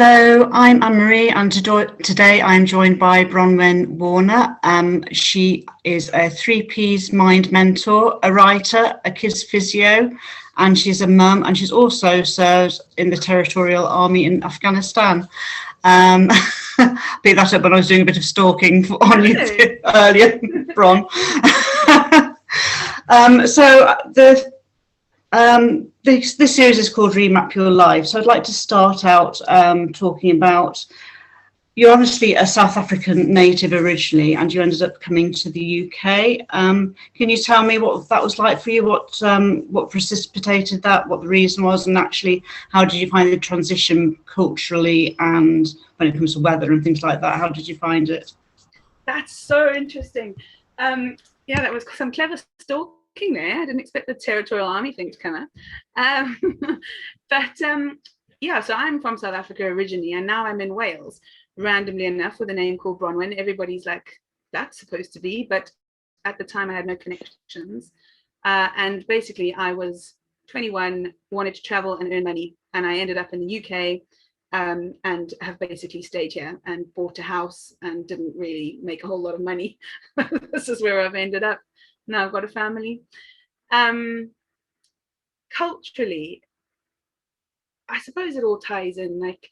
Hello, I'm Anne-Marie, and today I'm joined by Bronwen Warner. She is a 3Ps mind mentor, a writer, a kids physio, and she's a mum, and she's also served in the Territorial Army in Afghanistan. Picked that up when I was doing a bit of stalking on you earlier, Bron. This series is called Remap Your Life. So I'd like to start out talking about, you're obviously a South African native originally, and you ended up coming to the UK. Can you tell me what that was like for you? What precipitated that? What the reason was, and actually, how did you find the transition culturally and when it comes to weather and things like that? How did you find it? That's so interesting. Yeah, that was some clever stalking there. I didn't expect the Territorial Army thing to come up. Yeah, so I'm from South Africa originally, and now I'm in Wales, randomly enough, with a name called Bronwen. Everybody's like, that's supposed to be, but at the time I had no connections. And basically I was 21, wanted to travel and earn money, and I ended up in the UK and have basically stayed here and bought a house and didn't really make a whole lot of money. This is where I've ended up. Now I've got a family. Culturally, I suppose it all ties in. Like,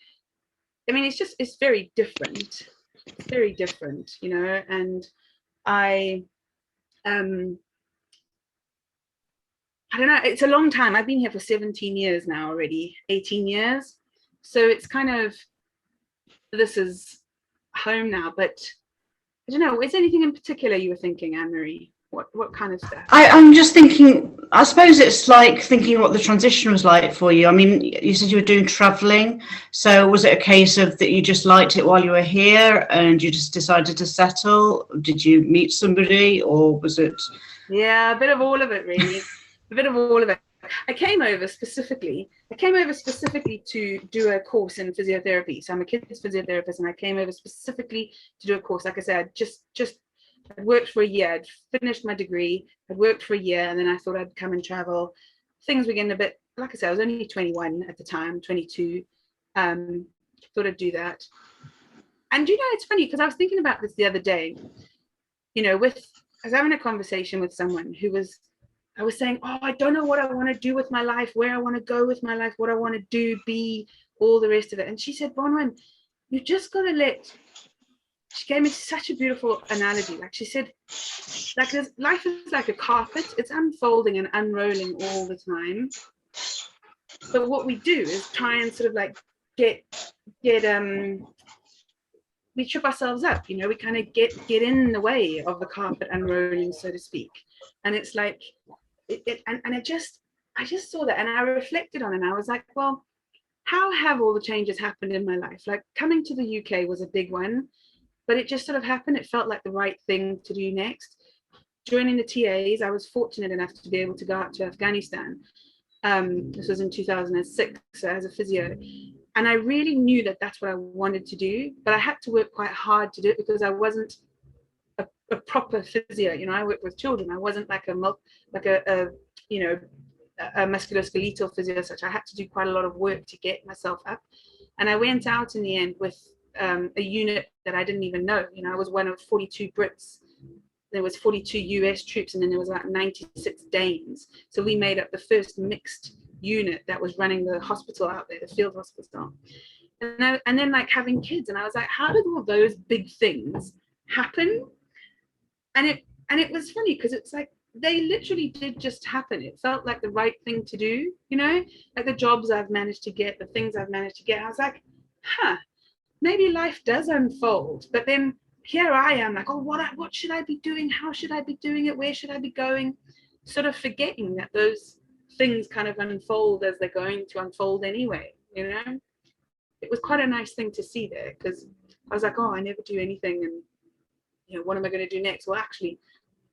I mean, it's very different. It's very different, you know. And I don't know. It's a long time. I've been here for 17 years now already, 18 years. So it's kind of, this is home now. But I don't know. Is there anything in particular you were thinking, Anne-Marie? What kind of stuff? I'm just thinking, I suppose it's like thinking what the transition was like for you. I mean, you said you were doing traveling. So was it a case of that you just liked it while you were here and you just decided to settle? Did you meet somebody, or was it? Yeah, a bit of all of it, really. A bit of all of it. I came over specifically to do a course in physiotherapy. So I'm a kids physiotherapist, and I came over specifically to do a course. Like I said, I'd worked for a year, I'd finished my degree, I'd worked for a year, and then I thought I'd come and travel. Things were getting a bit, like I said, I was only 21 at the time, 22. Thought I'd do that. And you know, it's funny because I was thinking about this the other day, you know, I was having a conversation with someone I was saying, oh, I don't know what I want to do with my life, where I want to go with my life, what I want to do, be, all the rest of it. And she said, Bronwen, you just got to she gave me such a beautiful analogy. Like she said, like life is like a carpet. It's unfolding and unrolling all the time. But what we do is try and sort of like we trip ourselves up, you know, we kind of get in the way of the carpet unrolling, so to speak. And it's like, I just saw that, and I reflected on it, and I was like, well, how have all the changes happened in my life? Like coming to the UK was a big one. But it just sort of happened. It felt like the right thing to do next. Joining the TAs, I was fortunate enough to be able to go out to Afghanistan. This was in 2006, so as a physio. And I really knew that that's what I wanted to do, but I had to work quite hard to do it because I wasn't a proper physio. You know, I worked with children. I wasn't like a musculoskeletal physio such. I had to do quite a lot of work to get myself up. And I went out in the end with a unit that I didn't even know. You know, I was one of 42 Brits. There was 42 US troops, and then there was about 96 Danes. So we made up the first mixed unit that was running the hospital out there, the field hospital. And then like having kids, and I was like, how did all those big things happen? And it was funny because it's like they literally did just happen. It felt like the right thing to do, you know, like the jobs I've managed to get, the things I've managed to get. I was like, maybe life does unfold. But then here I am like, oh, what should I be doing? How should I be doing it? Where should I be going? Sort of forgetting that those things kind of unfold as they're going to unfold anyway, you know? It was quite a nice thing to see there, because I was like, oh, I never do anything, and you know, what am I going to do next? Well, actually,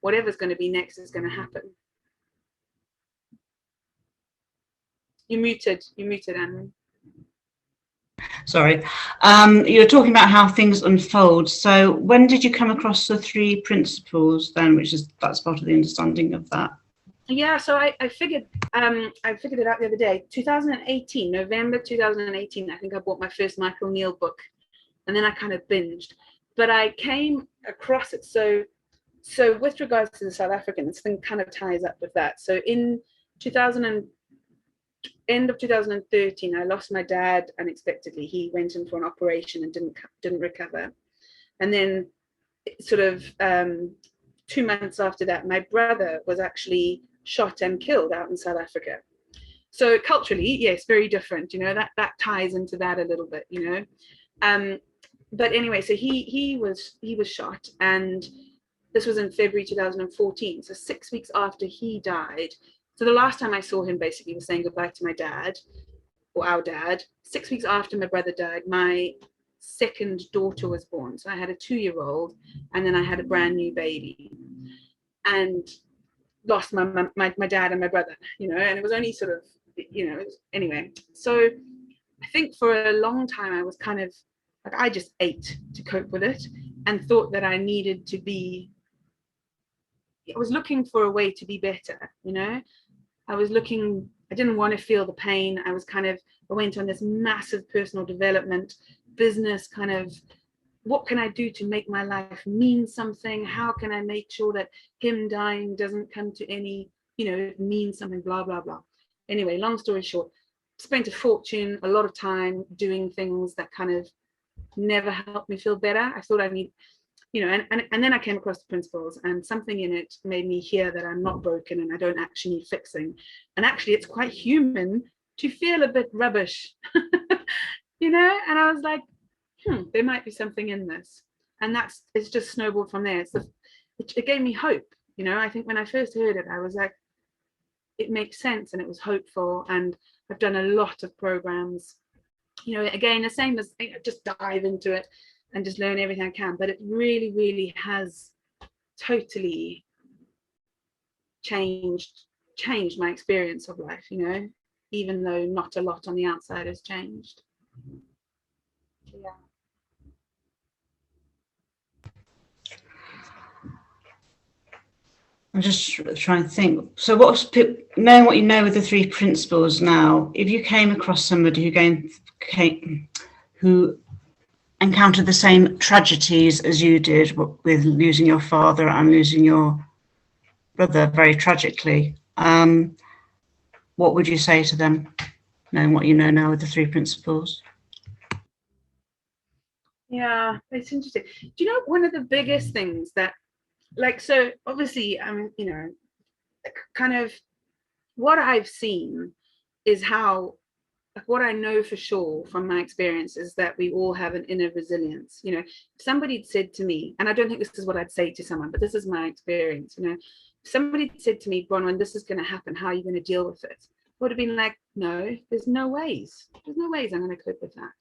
whatever's going to be next is going to happen. You muted, Anne. Sorry. You're talking about how things unfold. So when did you come across the 3 principles then, that's part of the understanding of that? Yeah, so I figured it out the other day. 2018, November 2018, I think I bought my first Michael Neal book, and then I kind of binged. But I came across it. So with regards to the South African, this thing kind of ties up with that. So in 2000 and end of 2013, I lost my dad unexpectedly. He went in for an operation and didn't recover. And then sort of 2 months after that, my brother was actually shot and killed out in South Africa. So culturally, yes, very different. That ties into that a little bit. But anyway, so he was shot, and this was in February 2014. So 6 weeks after he died. So the last time I saw him basically was saying goodbye to my dad, or our dad. 6 weeks after my brother died, my second daughter was born. So I had a 2-year-old, and then I had a brand new baby, and lost my dad and my brother, and it was only sort of, anyway. So I think for a long time I was kind of like, I just ate to cope with it, and thought that I needed to be, I was looking for a way to be better. I didn't want to feel the pain. I went on this massive personal development business kind of, what can I do to make my life mean something? How can I make sure that him dying doesn't come to any, mean something, blah, blah, blah. Anyway, long story short, spent a fortune, a lot of time doing things that kind of never helped me feel better. I thought I need, and then I came across the principles, and something in it made me hear that I'm not broken and I don't actually need fixing. And actually, it's quite human to feel a bit rubbish, and I was like, there might be something in this. And it's just snowballed from there. It gave me hope. I think when I first heard it, I was like, it makes sense, and it was hopeful. And I've done a lot of programs, again, the same as, just dive into it and just learn everything I can. But it really, really has totally changed my experience of life, even though not a lot on the outside has changed. Yeah. I'm just trying to think. So knowing what you know with the 3 principles now, if you came across somebody who encountered the same tragedies as you did, with losing your father and losing your brother very tragically, what would you say to them, knowing what you know now with the 3 principles? Yeah, it's interesting. Do you know one of the biggest things that, so obviously, kind of what I've seen is how, what I know for sure from my experience is that we all have an inner resilience. If somebody said to me, and I don't think this is what I'd say to someone, but this is my experience, if somebody said to me, Bron, when this is going to happen, how are you going to deal with it? I would have been like, no, there's no ways I'm going to cope with that.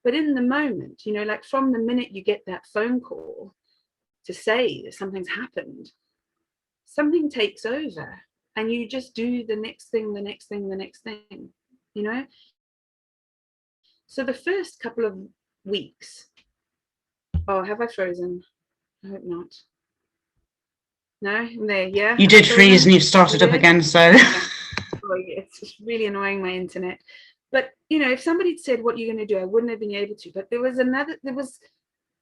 But in the moment, from the minute you get that phone call to say that something's happened, something takes over, and you just do the next thing. So the first couple of weeks, oh, have I frozen? I hope not. No, I'm there. Yeah, you did freeze and you've started up again, so oh, yeah, it's really annoying, my internet. But if somebody said, what are you going to do, I wouldn't have been able to. But there was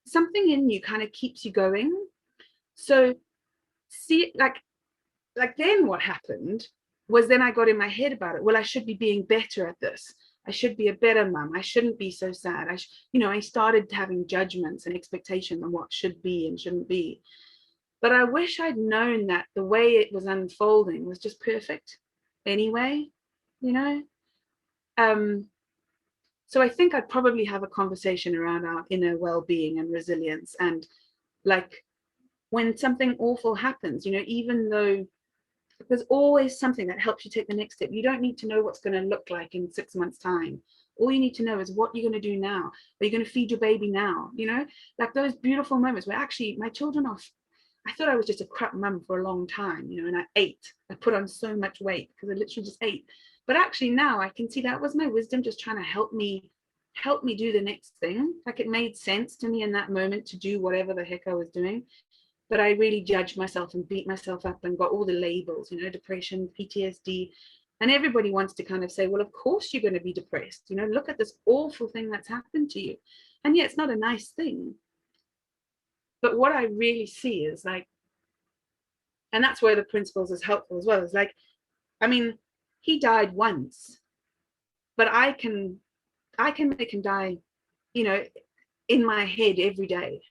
something in you kind of keeps you going. So see, like then what happened was, then I got in my head about it. Well, I should be being better at this. I should be a better mum. I shouldn't be so sad. I started having judgments and expectations on what should be and shouldn't be. But I wish I'd known that the way it was unfolding was just perfect anyway, So I think I'd probably have a conversation around our inner well-being and resilience. And like, when something awful happens, even though there's always something that helps you take the next step. You don't need to know what's going to look like in 6 months' time. All you need to know is what you're going to do now. Are you going to feed your baby now? Like those beautiful moments where actually my children are, I thought I was just a crap mum for a long time, and I ate. I put on so much weight because I literally just ate. But actually now I can see that was my wisdom just trying to help me do the next thing. Like, it made sense to me in that moment to do whatever the heck I was doing. but I really judged myself and beat myself up and got all the labels, you know, depression, PTSD. And everybody wants to kind of say, well, of course you're going to be depressed. You know, look at this awful thing that's happened to you. And yeah, it's not a nice thing. But what I really see is like, and that's where the principles is helpful as well. Is like, I mean, he died once, but I can make him die, you know, in my head every day.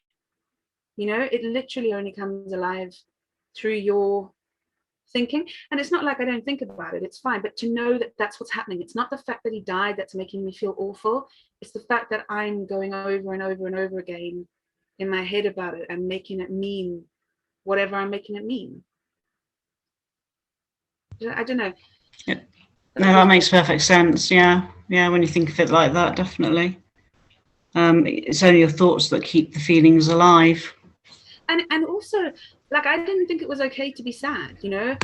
You know, it literally only comes alive through your thinking. And it's not like I don't think about it, it's fine, but to know that that's what's happening. It's not the fact that he died that's making me feel awful. It's the fact that I'm going over and over and over again in my head about it and making it mean whatever I'm making it mean. I don't know. Yeah. No, that makes perfect sense. Yeah, when you think of it like that, definitely. It's only your thoughts that keep the feelings alive. And also, like, I didn't think it was okay to be sad, you know,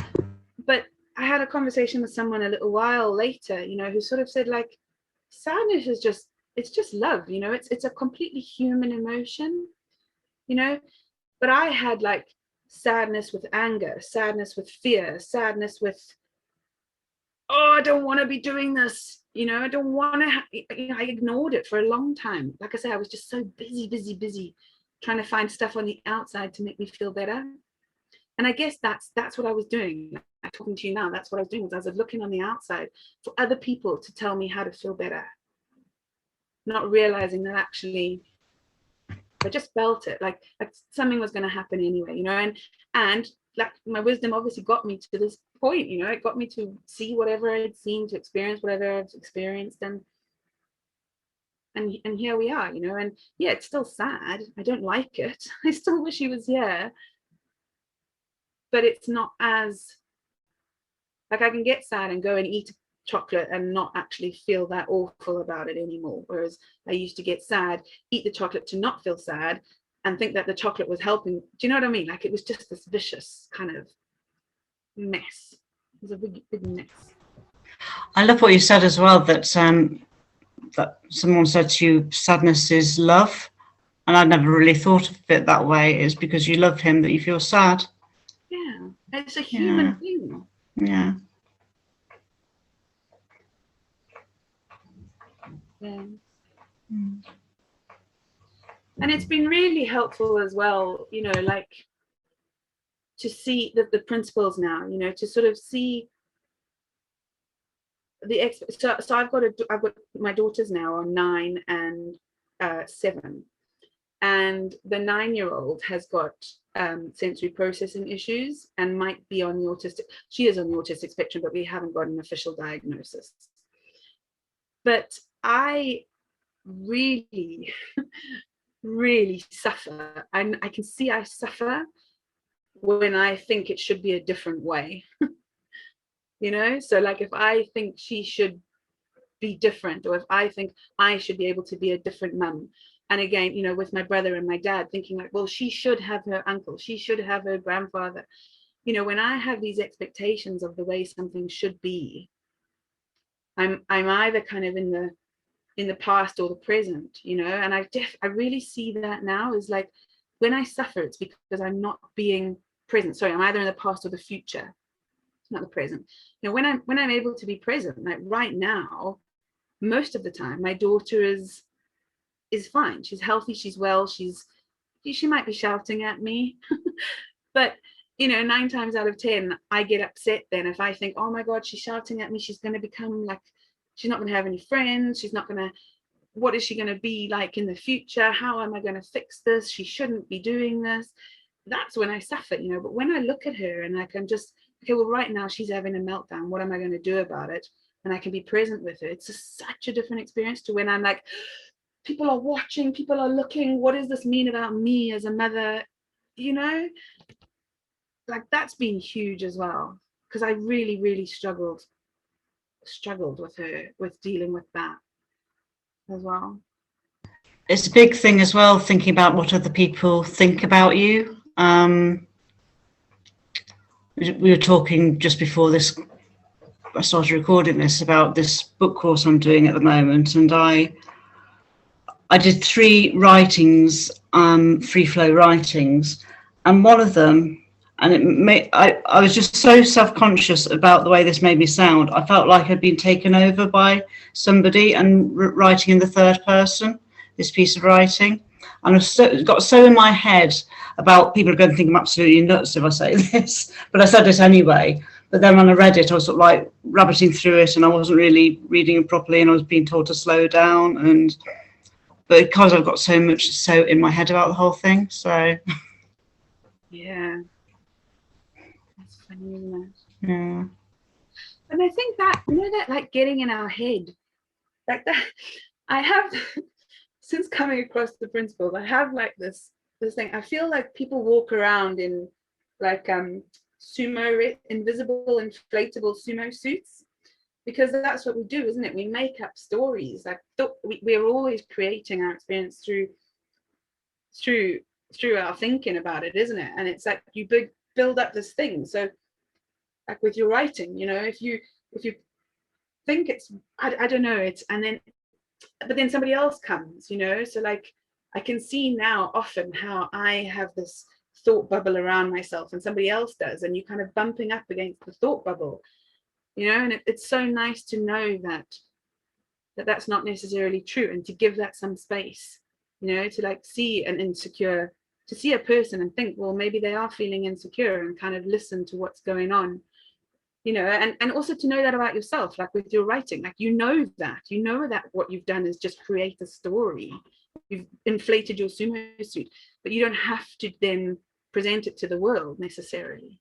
but I had a conversation with someone a little while later, you know, who sort of said, like, sadness is just, it's just love, you know, it's a completely human emotion, you know. But I had like sadness with anger, sadness with fear, sadness with, oh, I don't want to be doing this, you know, I don't want to, you know, I ignored it for a long time. Like I said, I was just so busy trying to find stuff on the outside to make me feel better. And I guess that's what I was doing. Like, talking to you now, that's what I was doing, was I was looking on the outside for other people to tell me how to feel better, not realizing that actually I just felt it, like something was going to happen anyway, you know. And like my wisdom obviously got me to this point, you know. It got me to see whatever I'd seen, to experience whatever I've experienced, and here we are, you know. And yeah, it's still sad. I don't like it. I still wish he was here, but it's not as, like, I can get sad and go and eat chocolate and not actually feel that awful about it anymore. Whereas I used to get sad, eat the chocolate to not feel sad, and think that the chocolate was helping. Do you know what I mean? Like, it was just this vicious kind of mess. It was a big mess. I love what you said as well, that that someone said to you, sadness is love. And I'd never really thought of it that way. It's because you love him that you feel sad. Yeah, it's a human thing. Yeah. Yeah. And it's been really helpful as well, you know, like to see the principles now, you know, to sort of see the so I've got my daughters now are 9 and 7, and the 9-year-old has got sensory processing issues and might be on the autistic. She is on the autistic spectrum, but we haven't got an official diagnosis. But I really suffer. I can see I suffer when I think it should be a different way. You know, so like if I think she should be different, or if I think I should be able to be a different mum, and again, you know, with my brother and my dad thinking like, well, she should have her uncle, she should have her grandfather, you know, when I have these expectations of the way something should be, I'm either kind of in the past or the present, you know. And I really see that now is like, when I suffer, it's because I'm not being present. Sorry, I'm either in the past or the future, not the present. You know, when I'm able to be present, like right now, most of the time, my daughter is fine. She's healthy, she's well, she might be shouting at me, but you know, 9 times out of 10, I get upset then if I think, oh my God, she's shouting at me, she's going to become like, she's not going to have any friends, she's not going to, what is she going to be like in the future? How am I going to fix this? She shouldn't be doing this. That's when I suffer, you know. But when I look at her and I can just, okay, well, right now she's having a meltdown. What am I going to do about it? And I can be present with her. It's such a different experience to when I'm like, people are watching, people are looking. What does this mean about me as a mother? You know, like that's been huge as well, because I really struggled with her, with dealing with that as well. It's a big thing as well, thinking about what other people think about you. We were talking just before this, I started recording this, about this book course I'm doing at the moment, and I did 3 writings, free flow writings, and one of them, and I was just so self-conscious about the way this made me sound. I felt like I'd been taken over by somebody and writing in the third person, this piece of writing. And it got so in my head about people are going to think I'm absolutely nuts if I say this, but I said it anyway. But then when I read it, I was sort of like rabbiting through it, and I wasn't really reading it properly, and I was being told to slow down. But because I've got so much so in my head about the whole thing, so yeah, that's funny, isn't it? yeah. And I think that, you know, that like getting in our head, like that, I have since coming across the principles, I have like this thing. I feel like people walk around in like sumo, invisible inflatable sumo suits, because that's what we do, isn't it? We make up stories. Like we're always creating our experience through our thinking about it, isn't it? And it's like you build up this thing. So like with your writing, you know, if you think it's I don't know, it's, and then but then somebody else comes, you know. So like I can see now often how I have this thought bubble around myself and somebody else does, and you're kind of bumping up against the thought bubble, you know. And it's so nice to know that that's not necessarily true, and to give that some space, you know, to like see to see a person and think, well, maybe they are feeling insecure, and kind of listen to what's going on, you know. And also to know that about yourself, like with your writing, like you know that what you've done is just create a story. You've inflated your sumo suit, but you don't have to then present it to the world necessarily.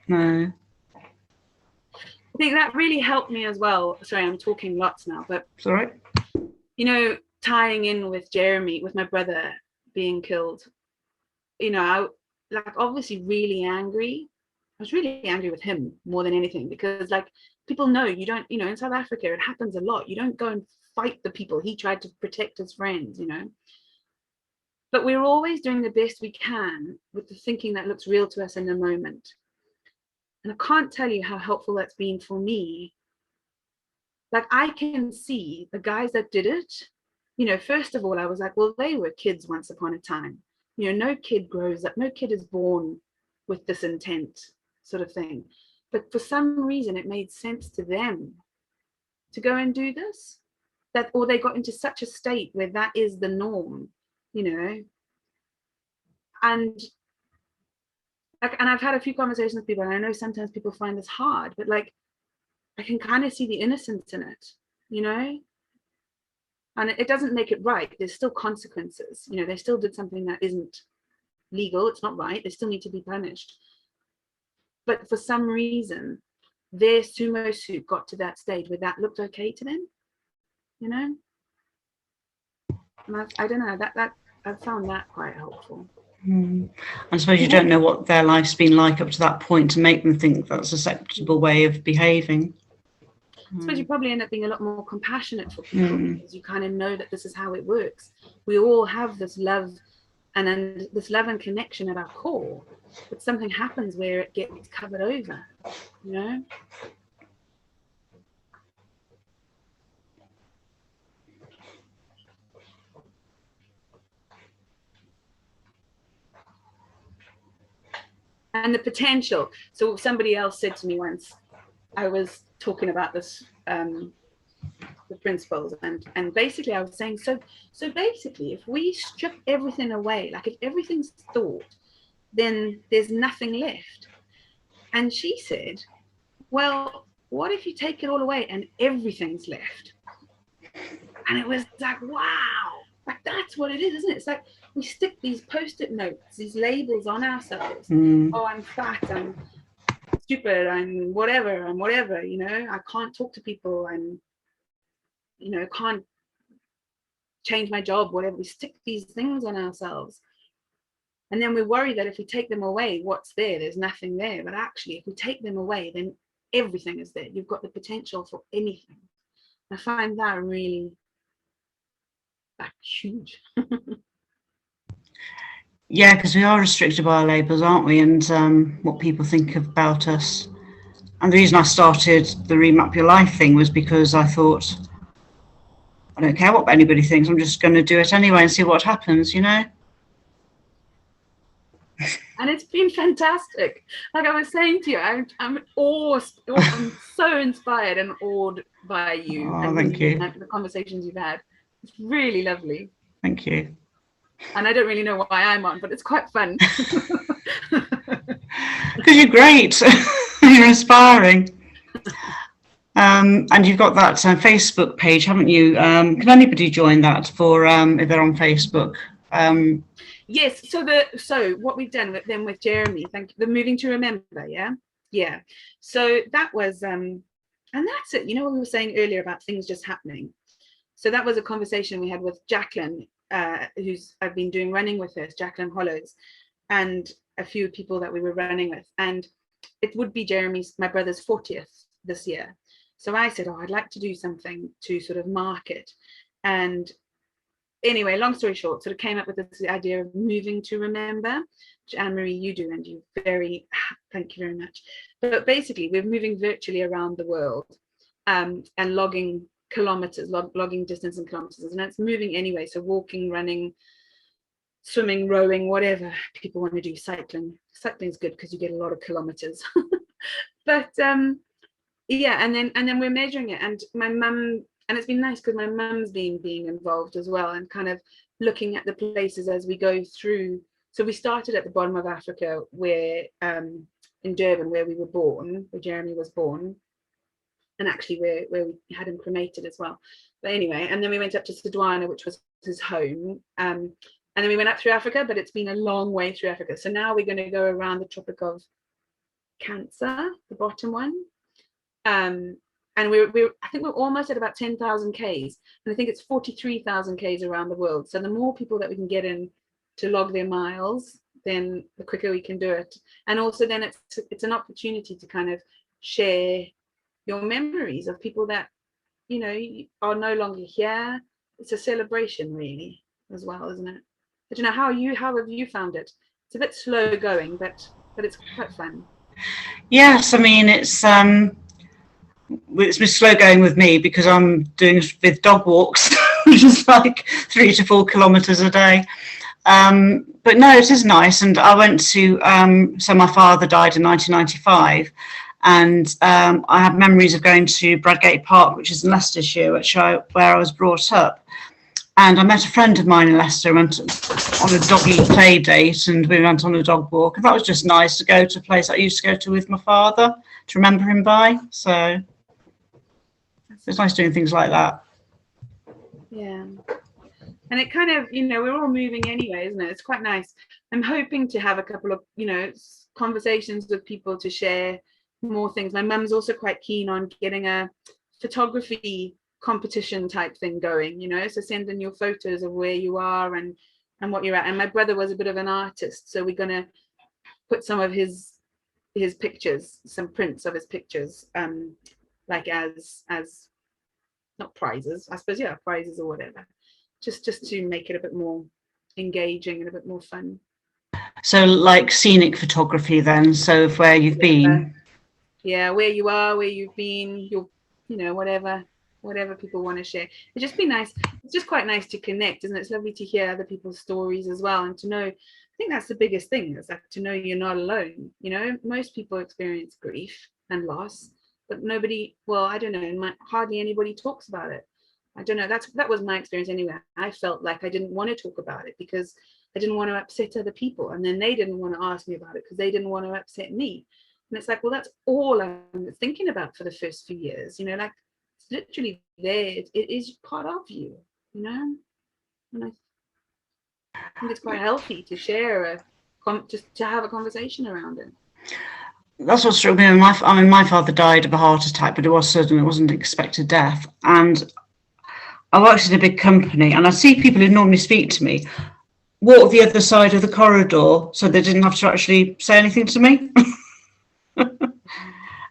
No. I think that really helped me as well. Sorry, I'm talking lots now, but It's all right. You know, tying in with Jeremy, with my brother being killed, you know, I like obviously really angry. I was really angry with him more than anything, because like people know you don't, you know, in South Africa it happens a lot. You don't go and fight the people. He tried to protect his friends, you know. But we're always doing the best we can with the thinking that looks real to us in the moment. And I can't tell you how helpful that's been for me. Like I can see the guys that did it, you know, first of all, I was like, well, they were kids once upon a time. You know, no kid grows up, no kid is born with this intent, sort of thing. But for some reason, it made sense to them to go and do this, that, or they got into such a state where that is the norm, you know. And like, and I've had a few conversations with people, and I know sometimes people find this hard, but like, I can kind of see the innocence in it, you know. And it doesn't make it right. There's still consequences, you know. They still did something that isn't legal. It's not right. They still need to be punished. But for some reason, their sumo suit got to that stage where that looked okay to them, you know. And I don't know, that I found that quite helpful. I suppose you don't know what their life's been like up to that point to make them think that's a acceptable way of behaving. I suppose you probably end up being a lot more compassionate for people, because you kind of know that this is how it works. We all have this love and this love and connection at our core, but something happens where it gets covered over, you know. And the potential. So somebody else said to me once, I was talking about this, the principles, and basically I was saying, so basically if we strip everything away, like if everything's thought, then there's nothing left. And she said, well, what if you take it all away and everything's left? And it was like, wow, like that's what it is, isn't it? It's like we stick these post-it notes, these labels on ourselves. Oh, I'm fat, I'm stupid, I'm whatever, you know, I can't talk to people, I'm, you know, can't change my job, whatever. We stick these things on ourselves, and then we worry that if we take them away, what's there? There's nothing there. But actually, if we take them away, then everything is there. You've got the potential for anything. I find that really huge. Yeah, because we are restricted by our labels, aren't we? And what people think about us. And the reason I started the Remap Your Life thing was because I thought I don't care what anybody thinks. I'm just going to do it anyway and see what happens, you know. And it's been fantastic. Like I was saying to you, I'm so inspired and awed by you and thank you. the conversations you've had. It's really lovely. Thank you. And I don't really know why I'm on, but it's quite fun. Because you're great. You're inspiring. And you've got that Facebook page, haven't you? Can anybody join that for if they're on Facebook? Yes. So what we've done with Jeremy, thank you, the Moving to Remember, yeah. So that was and that's it. You know what we were saying earlier about things just happening. So that was a conversation we had with Jacqueline, who's I've been doing running with her, Jacqueline Hollows, and a few people that we were running with, and it would be my brother's 40th this year. So I said, I'd like to do something to sort of mark it. And anyway, long story short, sort of came up with this idea of Moving to Remember, which Anne-Marie, you do, and you thank you very much. But basically, we're moving virtually around the world and logging kilometers, logging distance in kilometers, and it's moving anyway. So walking, running, swimming, rowing, whatever people want to do. Cycling is good because you get a lot of kilometers. But yeah, and then we're measuring it, and my mum, and it's been nice because my mum's been being involved as well, and kind of looking at the places as we go through. So we started at the bottom of Africa, where in Durban, where we were born, where Jeremy was born, and actually where we had him cremated as well. But anyway, and then we went up to Sudwana, which was his home, and then we went up through Africa, but it's been a long way through Africa. So now we're going to go around the Tropic of Cancer, the bottom one. And I think we're almost at about 10,000 Ks, and I think it's 43,000 Ks around the world. So the more people that we can get in to log their miles, then the quicker we can do it. And also then it's an opportunity to kind of share your memories of people that, you know, are no longer here. It's a celebration really as well, isn't it? I don't know how have you found it? It's a bit slow going, but it's quite fun. Yes, I mean it's been slow going with me because I'm doing with dog walks, which is like 3 to 4 kilometers a day. But no, it is nice. And I went to so my father died in 1995, and I have memories of going to Bradgate Park, which is in Leicestershire, where I was brought up. And I met a friend of mine in Leicester, went on a doggy play date, and we went on a dog walk. And that was just nice to go to a place I used to go to with my father, to remember him by. So it's nice doing things like that. Yeah. And it kind of, you know, we're all moving anyway, isn't it? It's quite nice. I'm hoping to have a couple of, you know, conversations with people to share more things. My mum's also quite keen on getting a photography competition type thing going, you know, so send in your photos of where you are and what you're at. And my brother was a bit of an artist, so we're going to put some of his pictures, some prints of his pictures, like as not prizes, I suppose, yeah, prizes or whatever, just to make it a bit more engaging and a bit more fun. So like scenic photography then, so of where you've been. Yeah, where you are, where you've been, you know, whatever people want to share. It's just been nice. It's just quite nice to connect, isn't it? It's lovely to hear other people's stories as well, and to know, I think that's the biggest thing, is that to know you're not alone. You know, most people experience grief and loss, but nobody, well, I don't know, hardly anybody talks about it. I don't know, that was my experience anyway. I felt like I didn't want to talk about it because I didn't want to upset other people, and then they didn't want to ask me about it because they didn't want to upset me. And it's like, well, that's all I'm thinking about for the first few years, you know, like it's literally there. It is part of you, you know. And I think it's quite healthy to share just to have a conversation around it. That's what's true. I mean, my father died of a heart attack, but it was sudden. It wasn't an expected death. And I worked in a big company, and I see people who normally speak to me walk the other side of the corridor, so they didn't have to actually say anything to me.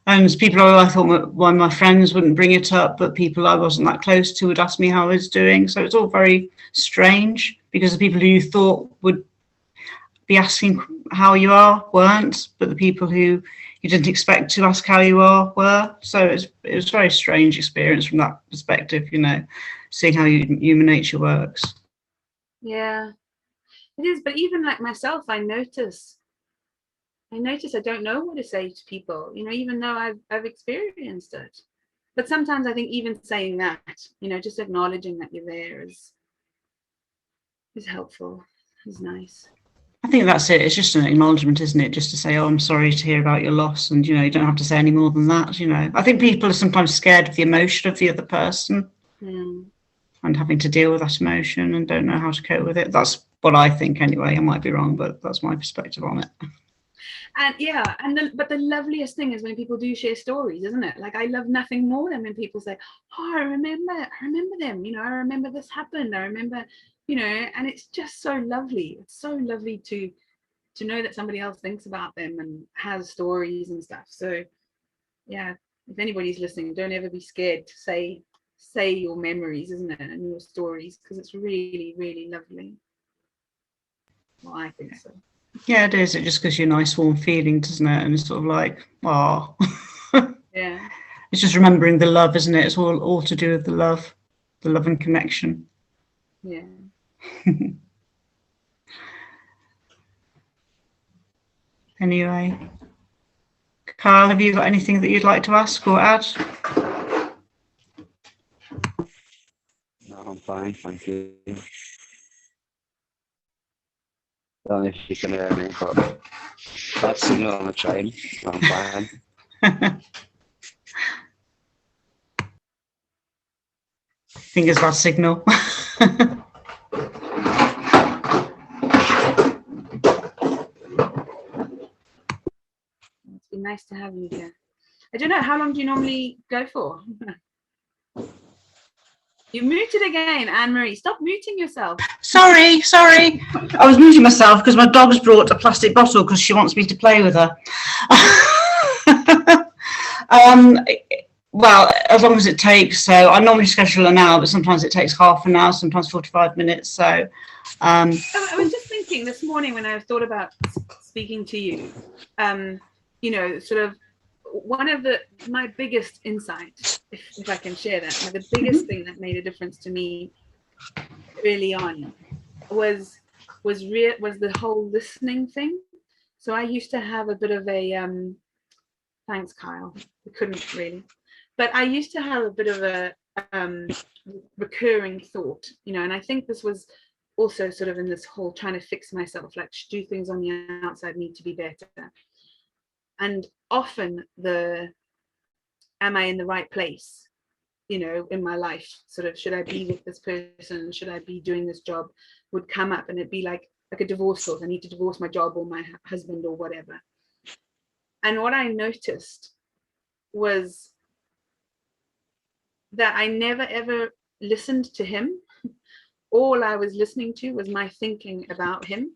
And people I thought why my friends wouldn't bring it up, but people I wasn't that close to would ask me how I was doing. So it's all very strange, because the people who you thought would be asking how you are weren't, but the people who you didn't expect to ask how you were. So it was a very strange experience from that perspective, you know, seeing how human nature works. Yeah, it is. But even like myself, I notice I don't know what to say to people, you know, even though I've experienced it. But sometimes I think even saying that, you know, just acknowledging that you're there is helpful, is nice. I think that's it. It's just an acknowledgement, isn't it? Just to say, oh, I'm sorry to hear about your loss. And, you know, you don't have to say any more than that, you know. I think people are sometimes scared of the emotion of the other person and having to deal with that emotion and don't know how to cope with it. That's what I think anyway. I might be wrong, but that's my perspective on it. And yeah, but the loveliest thing is when people do share stories, isn't it? Like, I love nothing more than when people say, oh, I remember them, you know, I remember this happened, I remember, you know, and it's just so lovely. It's so lovely to know that somebody else thinks about them and has stories and stuff. So yeah, if anybody's listening, don't ever be scared to say your memories, isn't it, and your stories, because it's really, really lovely. Well, I think so. Yeah, it is. It just gives you a nice warm feeling, doesn't it? And it's sort of like, oh. Yeah. It's just remembering the love, isn't it? It's all to do with the love and connection. Yeah. Anyway, Carl, have you got anything that you'd like to ask or add? No, I'm fine, thank you. I don't know if you can hear me, but bad signal on the train, so I'm fine. I think it's bad signal. It's been nice to have you here. I don't know, how long do you normally go for? You muted again, Anne-Marie. Stop muting yourself. Sorry. I was muting myself because my dog's brought a plastic bottle because she wants me to play with her. Well, as long as it takes. So I normally schedule an hour, but sometimes it takes half an hour, sometimes 45 minutes. So I was just thinking this morning when I thought about speaking to you, you know, sort of one of my biggest insights, if I can share that, the biggest thing that made a difference to me early on was the whole listening thing. So I used to have a bit of a thanks, Kyle. I couldn't really, but I used to have a bit of a recurring thought, you know, and I think this was also sort of in this whole trying to fix myself, like, do things on the outside need to be better. And often am I in the right place, you know, in my life, sort of, should I be with this person, should I be doing this job, would come up, and it'd be like a divorce thought. I need to divorce my job or my husband or whatever. And what I noticed was that I never ever listened to him. All I was listening to was my thinking about him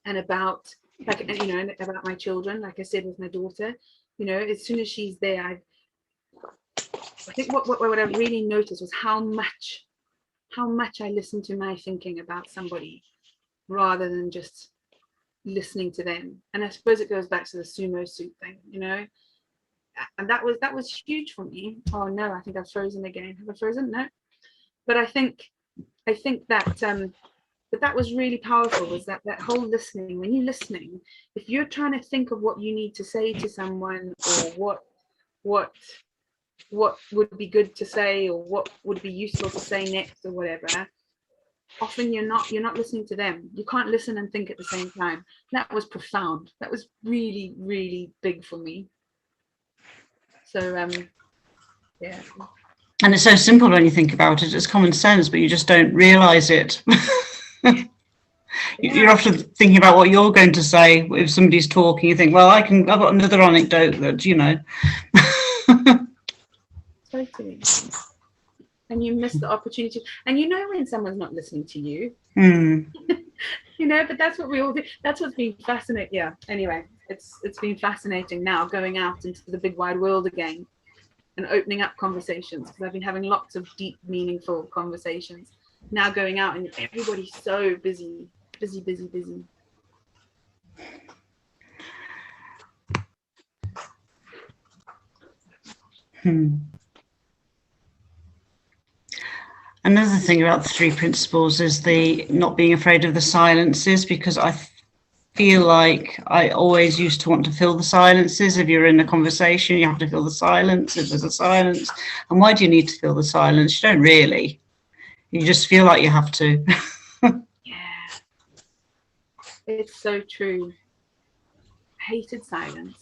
and about, like, you know, and about my children. Like I said, with my daughter, you know, as soon as she's there, I think what I really noticed was how much I listened to my thinking about somebody rather than just listening to them. And I suppose it goes back to the sumo suit thing, you know, and that was huge for me. Oh no, I think I've frozen again. Have I frozen? No. But I think that that was really powerful, was that whole listening. When you're listening, if you're trying to think of what you need to say to someone, or what would be good to say, or what would be useful to say next, or whatever, often you're not listening to them. You can't listen and think at the same time. That was profound. That was really, really big for me. So yeah. And it's so simple when you think about it. It's common sense, but you just don't realize it. You're often thinking about what you're going to say if somebody's talking. You think, well, I've got another anecdote that, you know. Totally. And you miss the opportunity. And you know when someone's not listening to you. You know, but that's what we all do. That's what's been fascinating. Yeah. Anyway, it's been fascinating now going out into the big wide world again and opening up conversations, because I've been having lots of deep, meaningful conversations. Now going out and everybody's so busy. Another thing about the 3 principles is the not being afraid of the silences, because I feel like I always used to want to fill the silences. If you're in a conversation, you have to fill the silence if there's a silence. And why do you need to fill the silence? You don't really. You just feel like you have to. Yeah, it's so true. Hated silence.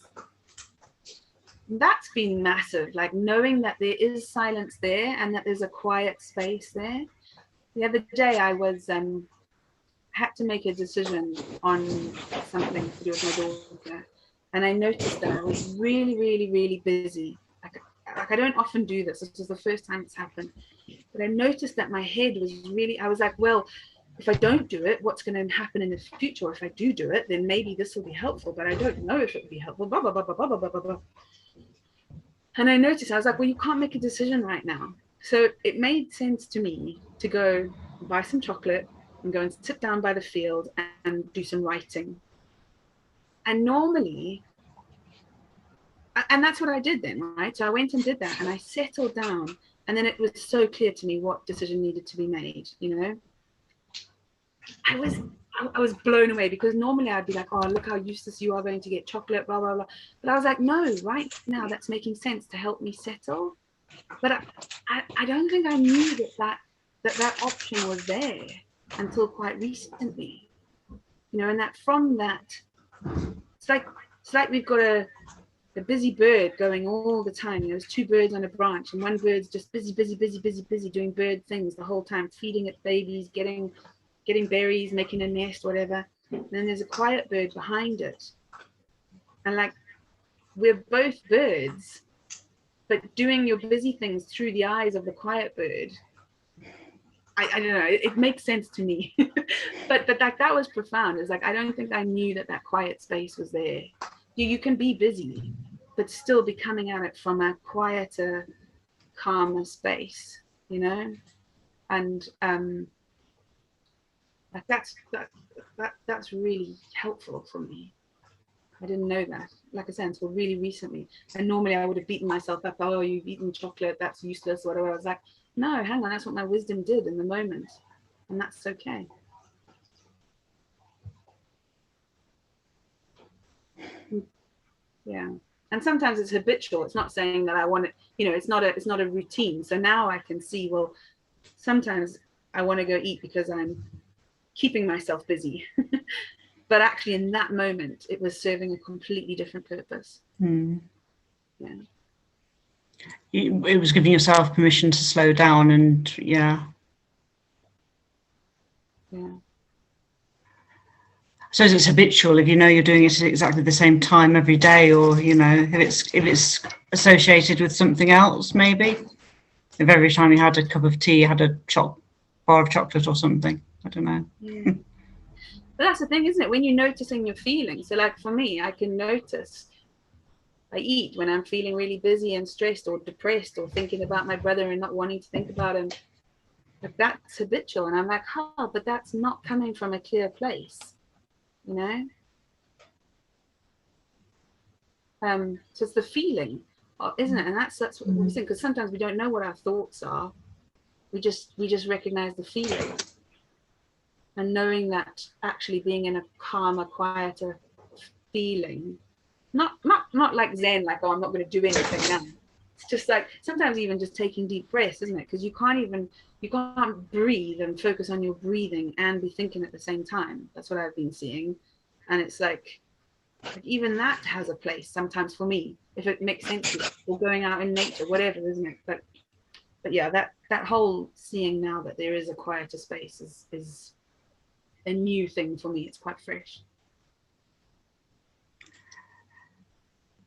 That's been massive, like knowing that there is silence there and that there's a quiet space there. The other day I was had to make a decision on something to do with my daughter, and I noticed that I was really busy. Like I don't often do this. This was the first time it's happened, but I noticed that my head was really, I was like, well, if I don't do it, what's going to happen in the future? Or if I do it, then maybe this will be helpful, but I don't know if it will be helpful, blah blah blah blah blah blah blah blah. And I noticed, I was like, well, you can't make a decision right now. So it made sense to me to go buy some chocolate and go and sit down by the field and do some writing. And normally, and that's what I did then, right? So I went and did that and I settled down, and then it was so clear to me what decision needed to be made, you know? I was blown away, because normally I'd be like, oh, look how useless you are, going to get chocolate, blah, blah, blah. But I was like, no, right now that's making sense to help me settle. But I don't think I knew that option was there until quite recently, you know, and that from that, it's like we've got a busy bird going all the time. You know, there's 2 birds on a branch, and one bird's just busy doing bird things the whole time, feeding its babies, getting berries, making a nest, whatever. And then there's a quiet bird behind it. And like, we're both birds, but doing your busy things through the eyes of the quiet bird. I don't know, it makes sense to me. but like, that was profound. It's like, I don't think I knew that quiet space was there. You can be busy, but still be coming at it from a quieter, calmer space, you know? And like that's really helpful for me. I didn't know that, like I said, until really recently. And normally I would have beaten myself up, oh, you've eaten chocolate, that's useless, whatever. I was like, no, hang on, that's what my wisdom did in the moment, and that's okay. Yeah. And sometimes it's habitual. It's not saying that I want it, you know, it's not a routine. So now I can see, well, sometimes I want to go eat because I'm keeping myself busy. But actually in that moment it was serving a completely different purpose. Yeah, It was giving yourself permission to slow down, and yeah. So it's habitual if you know you're doing it at exactly the same time every day, or you know, if it's associated with something else, maybe if every time you had a cup of tea you had a bar of chocolate or something, I don't know. Yeah. But that's the thing, isn't it, when you're noticing your feelings. So like for me, I can notice I eat when I'm feeling really busy and stressed or depressed or thinking about my brother and not wanting to think about him. Like, that's habitual, and I'm like, oh, but that's not coming from a clear place, you know? So it's the feeling, isn't it? And that's what we're saying, because sometimes we don't know what our thoughts are. We just recognize the feeling, and knowing that actually being in a calmer, quieter feeling, not like Zen, like, oh, I'm not going to do anything now. It's just like sometimes even just taking deep breaths, isn't it? Because you can't breathe and focus on your breathing and be thinking at the same time. That's what I've been seeing, and it's like even that has a place sometimes for me, if it makes sense to you, or going out in nature, whatever, isn't it? But yeah, that whole seeing now that there is a quieter space is a new thing for me. It's quite fresh.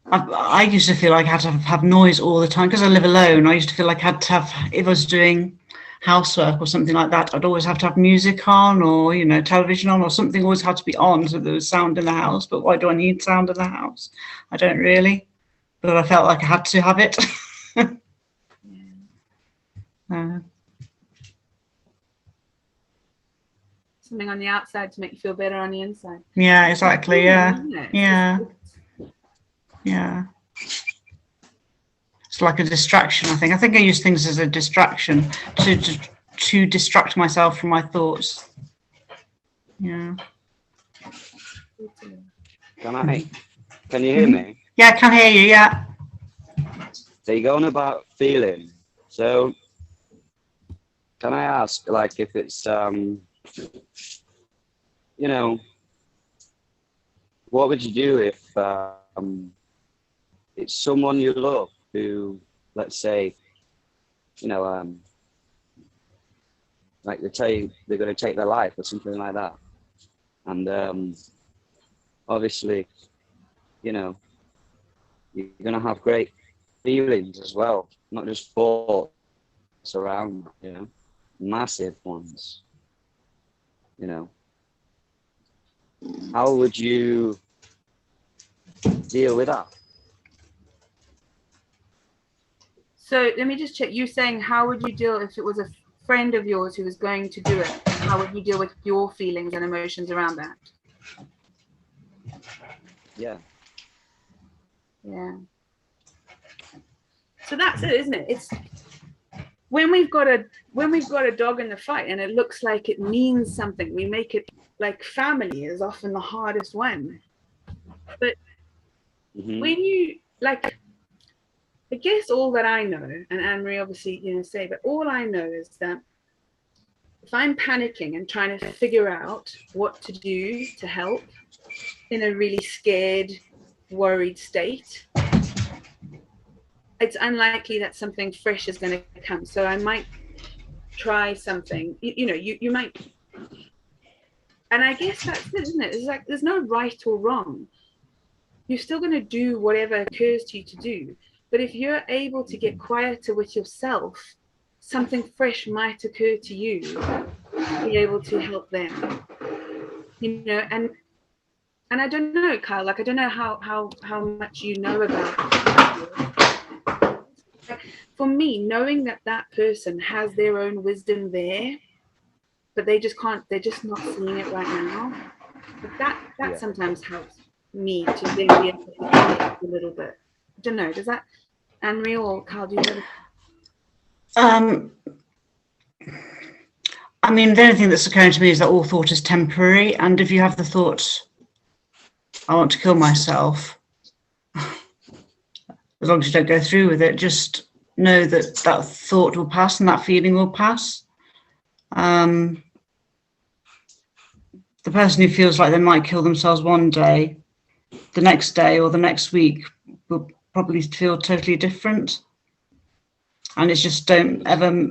I used to feel like I had to have noise all the time because I live alone. I used to feel like I had to have, if I was doing housework or something like that, I'd always have to have music on, or, you know, television on, or something always had to be on so there was sound in the house. But why do I need sound in the house? I don't really, but I felt like I had to have it. Something on the outside to make you feel better on the inside. Yeah, exactly. Yeah. Yeah. It's like a distraction, I think. I think I use things as a distraction to distract myself from my thoughts. Yeah. Can you hear me? Yeah, I can hear you, yeah. So you're going about feeling. So can I ask, like, if it's, you know, what would you do if it's someone you love who, let's say, you know, like they tell you they're going to take their life or something like that. And obviously, you know, you're going to have great feelings as well, not just thoughts around, you know, massive ones, you know. How would you deal with that? So let me just check. You're saying, how would you deal if it was a friend of yours who was going to do it? How would you deal with your feelings and emotions around that? Yeah. Yeah. So that's it, isn't it? It's when we've got a dog in the fight and it looks like it means something, we make it like family is often the hardest one. But when you like, I guess all that I know, and Anne-Marie obviously, you know, say, but all I know is that if I'm panicking and trying to figure out what to do to help in a really scared, worried state, it's unlikely that something fresh is going to come. So I might try something, you know, you might, and I guess that's it, isn't it? It's like there's no right or wrong. You're still going to do whatever occurs to you to do. But if you're able to get quieter with yourself, something fresh might occur to you to be able to help them. You know, and I don't know, Kyle, like I don't know how much you know about it. Like, for me, knowing that that person has their own wisdom there, but they just can't, they're just not seeing it right now. But that sometimes helps me to then be able to connect a little bit. I don't know, does that, Anne-Marie or Carl, do you have I mean, the only thing that's occurring to me is that all thought is temporary, and if you have the thought, I want to kill myself, as long as you don't go through with it, just know that that thought will pass and that feeling will pass. The person who feels like they might kill themselves one day, the next day or the next week will probably feel totally different. And it's just don't ever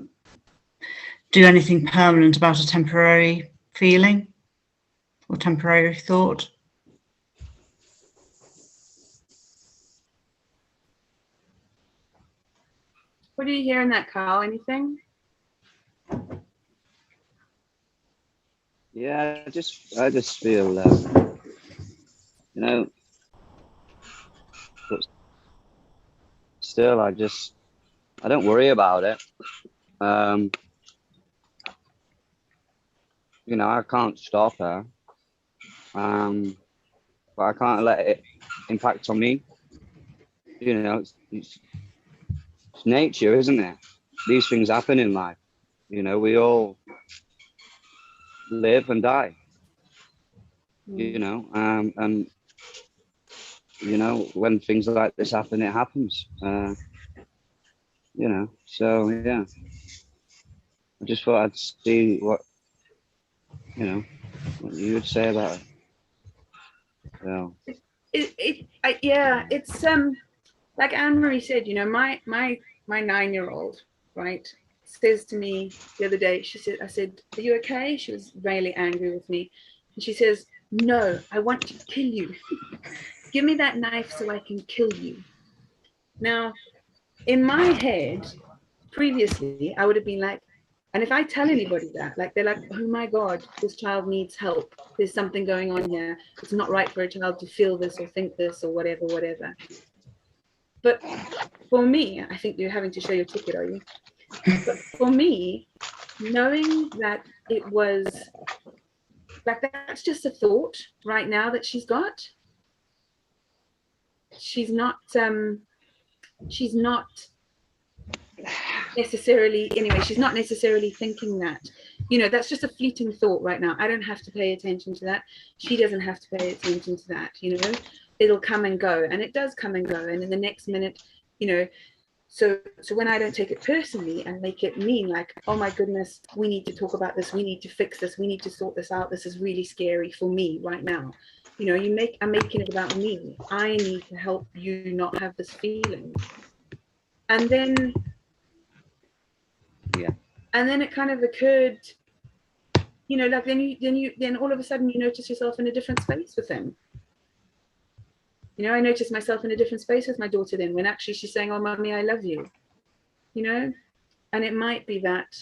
do anything permanent about a temporary feeling or temporary thought. What do you hear in that, Carl? Anything? Yeah, I just feel, you know, but still, I don't worry about it. You know, I can't stop her, but I can't let it impact on me. You know, it's nature, isn't it? These things happen in life. You know, we all live and die. You know, and you know, when things like this happen, it happens. You know, so yeah, I just thought I'd see what you would say about it. So. Yeah, it's like Anne-Marie said, you know, my 9-year-old, right, says to me the other day, I said, are you okay? She was really angry with me. And she says, no, I want to kill you. Give me that knife so I can kill you. Now, in my head, previously, I would have been like, and if I tell anybody that, like, they're like, oh my God, this child needs help. There's something going on here. It's not right for a child to feel this or think this or whatever. But for me, I think you're having to show your ticket, are you? But for me, knowing that it was like, that's just a thought right now that she's got. She's not necessarily, anyway, she's not necessarily thinking that, you know, that's just a fleeting thought right now. I don't have to pay attention to that. She doesn't have to pay attention to that, you know. It'll come and go, and it does come and go, and in the next minute, you know. So when I don't take it personally and make it mean like, oh my goodness, we need to talk about this, we need to fix this, we need to sort this out, this is really scary for me right now, you know, I'm making it about me. I need to help you not have this feeling. And then it kind of occurred, you know, like then all of a sudden you notice yourself in a different space with him. You know, I noticed myself in a different space with my daughter then, when actually she's saying, oh, mommy, I love you, you know. And it might be that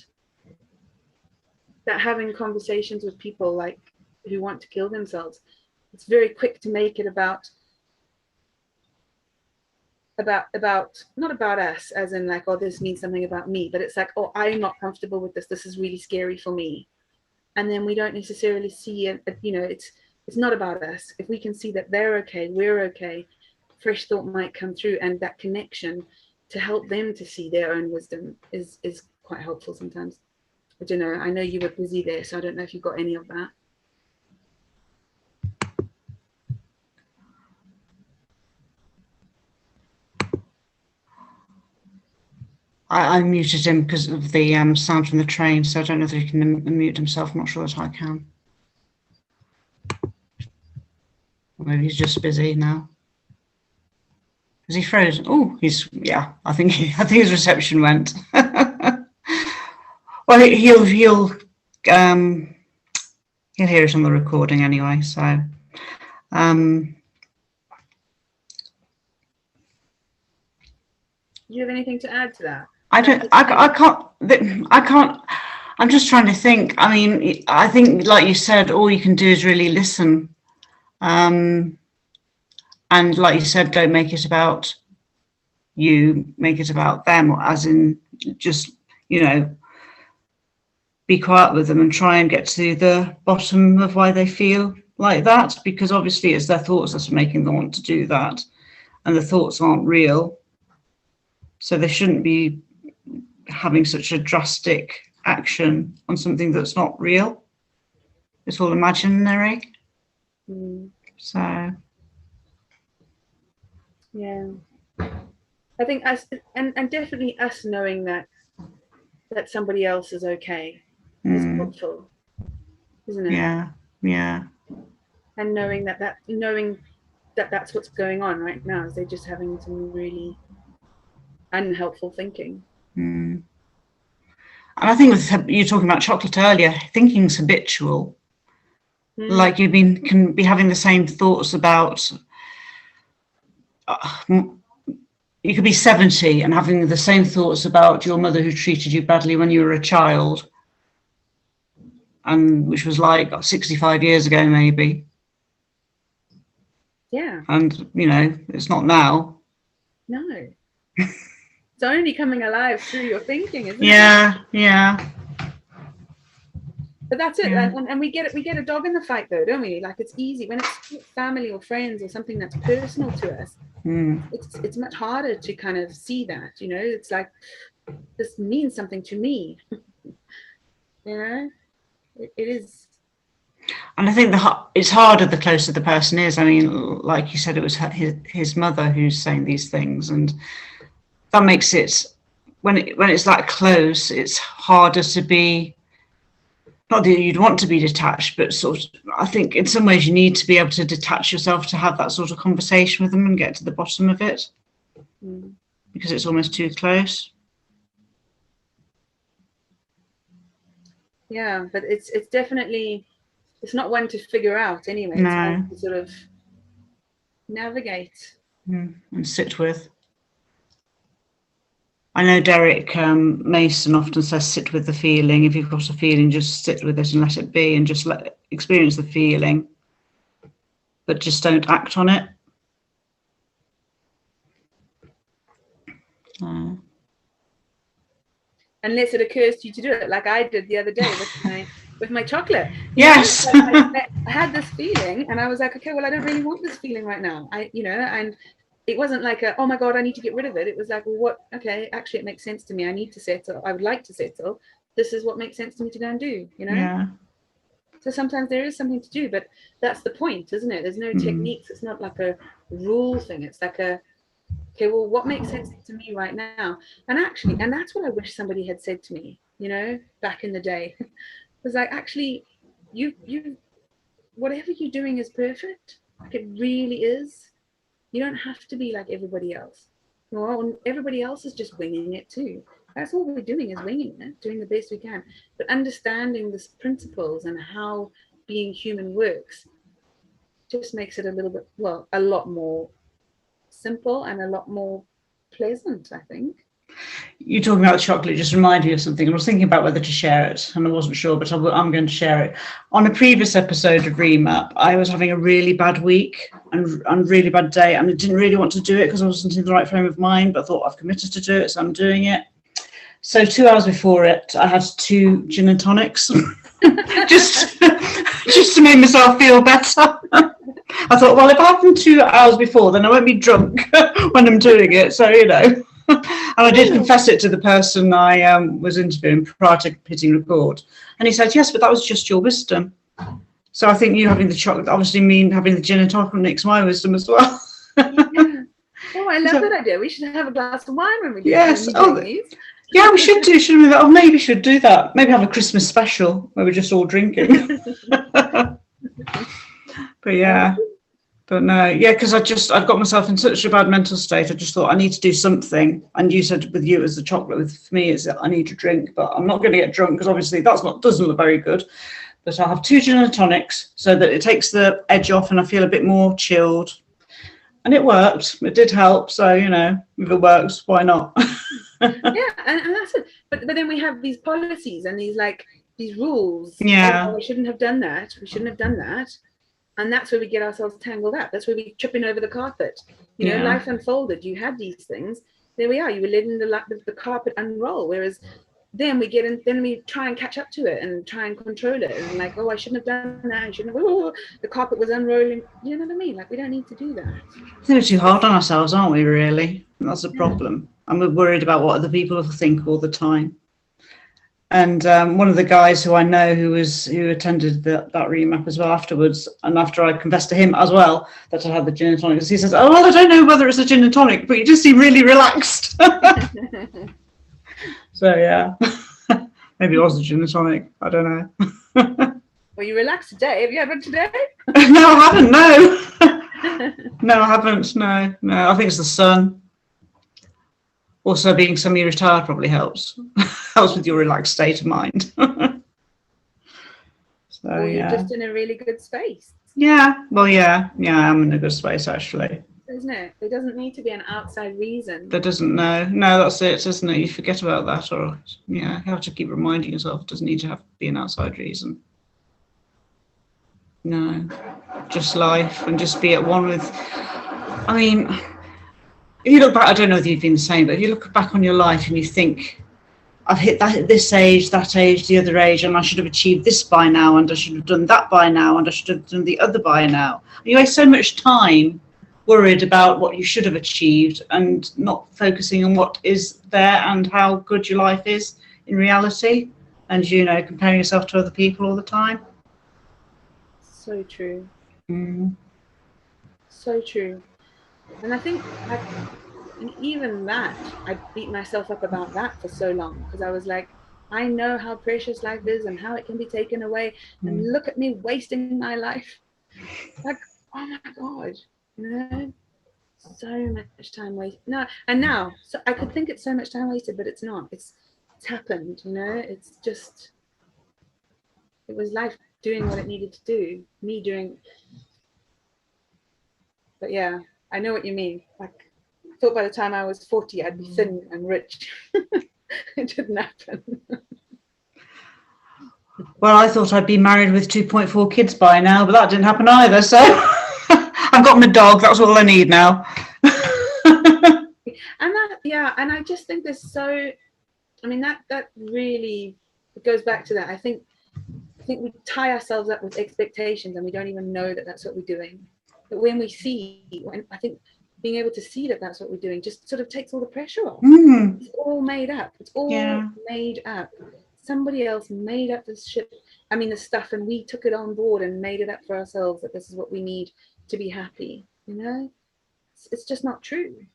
having conversations with people like who want to kill themselves, it's very quick to make it about not about us, as in like, oh, this means something about me, but it's like, oh, I'm not comfortable with this, this is really scary for me. And then we don't necessarily see it, you know, it's not about us. If we can see that they're okay, we're okay, fresh thought might come through, and that connection to help them to see their own wisdom is quite helpful sometimes. I don't know, I know you were busy there, so I don't know if you got any of that. I muted him because of the sound from the train, so I don't know if he can unmute himself. I'm not sure that I can. Or maybe he's just busy now. Is he frozen? Oh, yeah. I think his reception went. Well, he'll hear it on the recording anyway. So, do you have anything to add to that? I can't. I'm just trying to think. I mean, I think, like you said, all you can do is really listen. And like you said, don't make it about you, make it about them, as in just, you know, be quiet with them and try and get to the bottom of why they feel like that, because obviously it's their thoughts that's making them want to do that, and the thoughts aren't real. So they shouldn't be having such a drastic action on something that's not real. It's all imaginary. So yeah, I think us, and definitely us knowing that somebody else is okay is helpful, isn't it? Yeah. And knowing that that's what's going on right now, is they're just having some really unhelpful thinking. And I think with you talking about chocolate earlier, thinking's habitual. Like can be having the same thoughts about. You could be 70 and having the same thoughts about your mother who treated you badly when you were a child, and which was like 65 years ago maybe. Yeah. And you know, it's not now. No. It's only coming alive through your thinking, isn't it? Yeah. But that's it. And we get a dog in the fight though, don't we? Like, it's easy when it's family or friends or something that's personal to us. It's much harder to kind of see that, you know. It's like, this means something to me. You know, it is. And I think it's harder the closer the person is. I mean, like you said, it was his mother who's saying these things, and that makes it, when it's that close, it's harder to be, not that you'd want to be detached, but sort of, I think in some ways you need to be able to detach yourself to have that sort of conversation with them and get to the bottom of it, because it's almost too close. Yeah, but it's definitely, it's not one to figure out anyway. No. It's one to sort of navigate. And sit with. I know Derek Mason often says, sit with the feeling. If you've got a feeling, just sit with it and let it be, and just experience the feeling, but just don't act on it. Unless it occurs to you to do it, like I did the other day with my chocolate. Yes. I had this feeling, and I was like, okay, well, I don't really want this feeling right now. And it wasn't like oh my God, I need to get rid of it. It was like, well, what? Okay, actually, it makes sense to me. I need to settle. I would like to settle. This is what makes sense to me to go and do, you know? Yeah. So sometimes there is something to do, but that's the point, isn't it? There's no techniques. It's not like a rule thing. It's like okay, well, what makes sense to me right now? And actually, and that's what I wish somebody had said to me, you know, back in the day. It was like, actually, you whatever you're doing is perfect. Like, it really is. You don't have to be like everybody else. Well, everybody else is just winging it too. That's all we're doing, is winging it, doing the best we can. But understanding the principles and how being human works just makes it a little bit, well, a lot more simple and a lot more pleasant, I think. You talking about the chocolate just reminded me of something. I was thinking about whether to share it, and I wasn't sure, but I'm going to share it. On a previous episode of Remap, I was having a really bad week and really bad day, and I didn't really want to do it because I wasn't in the right frame of mind, but I thought I've committed to do it, so I'm doing it. So 2 hours before it, I had 2 gin and tonics, just to make myself feel better. I thought, well, if I have them 2 hours before, then I won't be drunk when I'm doing it. So, you know. And I did confess it to the person I was interviewing prior to hitting record. And he said, yes, but that was just your wisdom. So I think you having the chocolate obviously mean having the gin and tonics my wisdom as well. Yeah. Oh, I love that idea. We should have a glass of wine when we do yes. these. Yeah, we should do, shouldn't we? Or maybe we should do that. Maybe have a Christmas special where we're just all drinking. But yeah. But no, yeah, because I've got myself in such a bad mental state. I just thought I need to do something. And you said with you it was the chocolate. For me, it's that I need to drink, but I'm not going to get drunk because obviously doesn't look very good. But I'll have 2 gin and tonics so that it takes the edge off and I feel a bit more chilled. And it worked. It did help. So, you know, if it works, why not? Yeah, and that's it. But then we have these policies and these rules. Yeah. Oh, we shouldn't have done that. We shouldn't have done that. And that's where we get ourselves tangled up. That's where we're tripping over the carpet. You know, life unfolded. You had these things. There we are. You were letting the carpet unroll. Whereas then we get in, then we try and catch up to it and try and control it. And like, oh, I shouldn't have done that. I shouldn't have. Oh, the carpet was unrolling. You know what I mean? Like, we don't need to do that. I think we're too hard on ourselves, aren't we, really? That's the problem. And we're worried about what other people will think all the time. And one of the guys who I know who attended that remap as well afterwards, and after I confessed to him as well that I had the gin and tonic, he says, oh, well, I don't know whether it's a gin and tonic, but you just seem really relaxed. So, yeah, maybe it was a gin and tonic. I don't know. Were you relaxed today? Have you had one today? No, I haven't, no. No, I haven't, no. I think it's the sun. Also, being semi-retired probably helps. Helps with your relaxed state of mind. So, or you're just in a really good space. Yeah, well, yeah, I'm in a good space, actually. Isn't it? There doesn't need to be an outside reason. There doesn't, no, that's it, isn't it? You forget about that, or, yeah, you have to keep reminding yourself it doesn't need to be an outside reason. No, just life, and just be at one with, I mean, if you look back, I don't know if you've been the same, but if you look back on your life and you think, I've hit this age, that age, the other age, and I should have achieved this by now, and I should have done that by now, and I should have done the other by now. You waste so much time worried about what you should have achieved and not focusing on what is there and how good your life is in reality, and, you know, comparing yourself to other people all the time. So true. So true. And I think, and even that, I beat myself up about that for so long, because I was like, I know how precious life is and how it can be taken away, and look at me wasting my life. Like, oh my God, you know, so much time wasted. No, and now, so I could think it's so much time wasted, but it's not. It's happened, you know. It's just, it was life doing what it needed to do, me doing. But yeah, I know what you mean. Like, I thought by the time I was 40, I'd be thin and rich. It didn't happen. Well, I thought I'd be married with 2.4 kids by now, but that didn't happen either. So I've got my dog. That's all I need now. And that, yeah, and I just think there's so, I mean, that really, it goes back to that. I think we tie ourselves up with expectations and we don't even know that that's what we're doing. But when we see, I think being able to see that that's what we're doing just sort of takes all the pressure off. Mm. It's all made up. It's all made up. Somebody else made up this shit. I mean, the stuff, and we took it on board and made it up for ourselves that this is what we need to be happy. You know, it's just not true.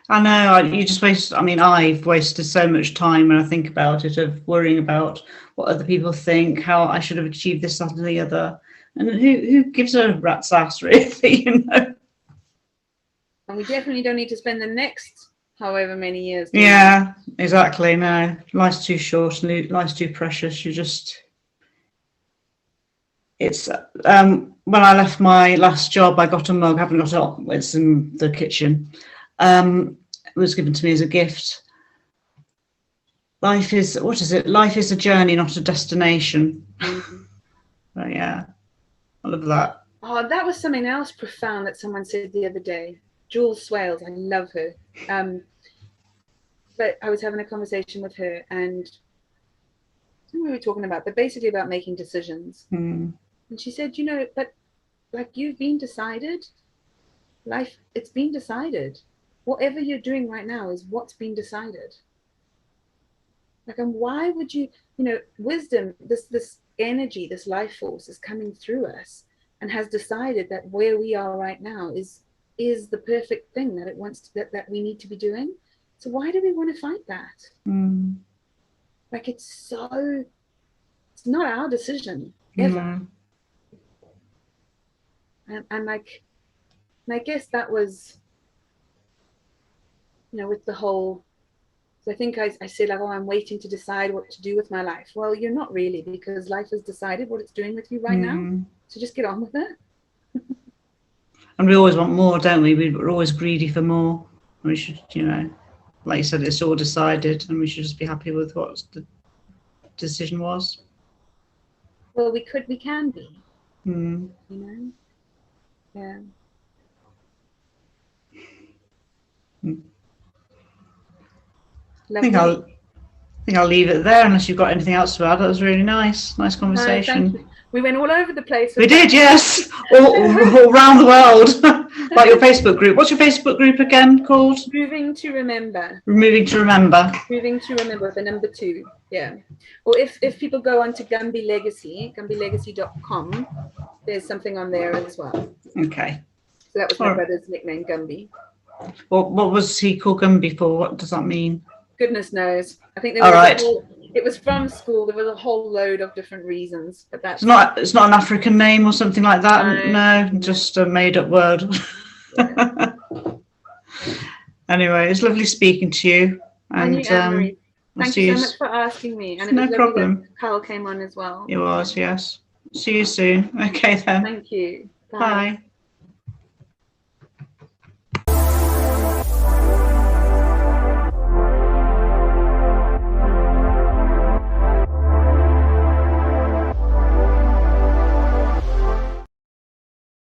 I know, you just waste, I mean, I've wasted so much time when I think about it, of worrying about what other people think, how I should have achieved this, that and the other. And who gives a rat's ass, really, you know? And we definitely don't need to spend the next however many years. Yeah, exactly, no. Life's too short and life's too precious. You just... It's, when I left my last job, I got a mug, I haven't got it, it's in the kitchen. It was given to me as a gift. Life is, what is it? Life is a journey, not a destination. Mm-hmm. Oh, yeah, I love that. Oh, that was something else profound that someone said the other day. Jules Swales, I love her. But I was having a conversation with her, and what were we talking about? But basically about making decisions. Mm. And she said, you know, but like, you've been decided. Life, it's been decided. Whatever you're doing right now is what's been decided. Like, and why would you, you know, wisdom, this energy, this life force is coming through us and has decided that where we are right now is the perfect thing that it wants to, that we need to be doing. So why do we want to fight that? Mm. Like, it's not our decision ever. Mm. And like, and I guess that was, you know, with the whole, so I think I said, like, oh, I'm waiting to decide what to do with my life. Well, you're not really, because life has decided what it's doing with you right now. So just get on with it. And we always want more, don't we? We're always greedy for more. We should, you know, like you said, it's all decided, and we should just be happy with what the decision was. Well, we can be, Mm. you know? Yeah. Mm. I think I'll leave it there, unless you've got anything else to add. That was really nice conversation. No, thank you. We went all over the place. We did, yes, all around the world. Like your Facebook group. What's your Facebook group again called? Moving to Remember. Moving to Remember. Moving to Remember, the number 2. Yeah. Or if people go on to Gumby Legacy, gumbylegacy.com, there's something on there as well. Okay. So that was my brother's nickname, Gumby. What was he called Gumby for? What does that mean? Goodness knows. I think there was it was from school. There was a whole load of different reasons, but that's it's not an African name or something like that. No, just a made-up word. Yeah. Anyway, it's lovely speaking to you. And Anne-Marie, thank you so much for asking me. And it was no problem. Carl came on as well. It was, yes. See you soon. Okay then. Thank you. Bye.